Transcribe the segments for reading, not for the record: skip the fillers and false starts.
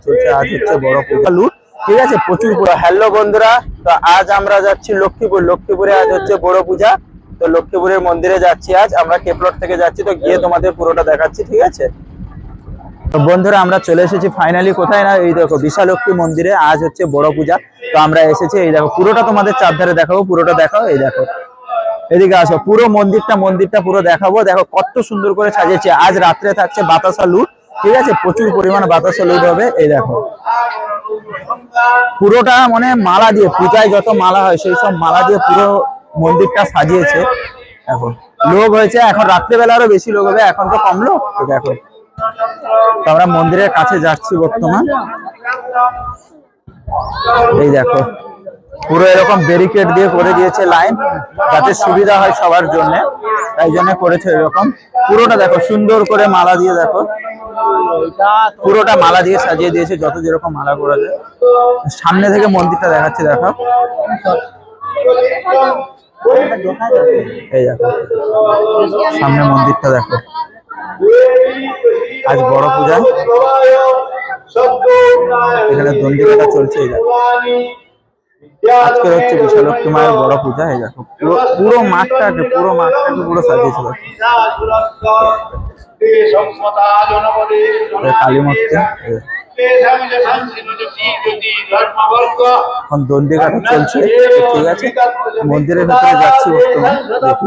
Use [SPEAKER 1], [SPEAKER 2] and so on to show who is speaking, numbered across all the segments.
[SPEAKER 1] চলছে আজ হচ্ছে বড় পূজা লুট, ঠিক আছে, প্রচুর পুরো। হ্যালো বন্ধুরা, তো আজ আমরা যাচ্ছি লক্ষ্মীপুর। লক্ষ্মীপুরে আজ হচ্ছে বড় পূজা। তো লক্ষ্মীপুরের মন্দিরে যাচ্ছি আজ আমরা, কেপলট থেকে যাচ্ছি। তো গিয়ে তোমাদের পুরোটা দেখাচ্ছি, ঠিক আছে। তো বন্ধুরা আমরা চলে এসেছি ফাইনালি, কোথায় না, এই দেখো বিশালক্ষী মন্দিরে। আজ হচ্ছে বড় পূজা। তো আমরা এসেছি, এই দেখো পুরোটা তোমাদের চারধারে দেখাবো, পুরোটা দেখাও। এই দেখো এদিকে আসো, পুরো মন্দিরটা পুরো দেখাবো। দেখো কত সুন্দর করে সাজিয়েছে। আজ রাত্রে থাকছে বাতাসা লুট, ঠিক আছে, প্রচুর পরিমাণে বাতাসা লুট হবে। এই দেখো পুরোটা মানে মালা দিয়ে, পূজায় যত মালা হয় সেই সব মালা দিয়ে পুরো মন্দিরটা সাজিয়েছে। এখন লোক হয়েছে, এখন রাত্রেবেলা আরো বেশি লোক হবে, এখন তো কম লোক। তো দেখো, তো আমরা মন্দিরের কাছে যাচ্ছি বর্তমান। এই দেখো পুরো এরকম ব্যারিকেড দিয়ে করে দিয়েছে লাইন, যাতে সুবিধা হয় সবার জন্য, তাই জন্য করেছে এরকম। পুরোটা দেখো সুন্দর করে মালা দিয়ে, দেখো পুরোটা মালা দিয়ে সাজিয়ে দিয়েছে, যত যেরকম মালা করা যায়। সামনে থেকে মন্দিরটা দেখাচ্ছি, দেখো এই দেখো সামনে মন্দিরটা দেখো। আজ বড় পূজা, এখানে দণ্ডিকাটা চলছে। এই দেখো আজকে হচ্ছে বিশালক্ষী মায়ের বড় পূজা। এই দেখো পুরো মাঠটাকে পুরো সাজিয়েছে। কালী মূর্তি, এখন দণ্ডিকাটা চলছে, ঠিক আছে। মন্দিরের ভেতরে যাচ্ছি বর্তমান, দেখি।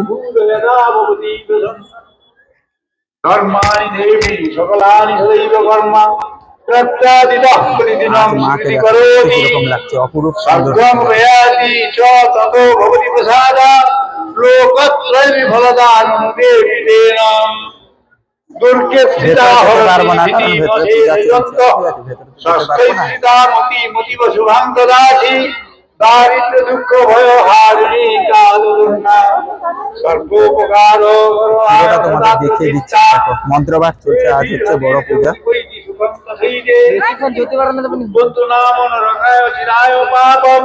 [SPEAKER 2] ধর্মানি দেবী সকলানি সদৈব কর্মা
[SPEAKER 1] এরকম লাগছে, অপরূপ সুন্দর।
[SPEAKER 2] দারিদ্র দুঃখ ভয় হারিণী কালুর্ণা সর্বোপকার
[SPEAKER 1] তোমাদের দেখিয়ে দিচ্ছি। দেখো মন্ত্রপাঠ চলছে, আজ হচ্ছে বড় পূজা।
[SPEAKER 2] বন্ধু নাম রঙায় চিরায় পাপম।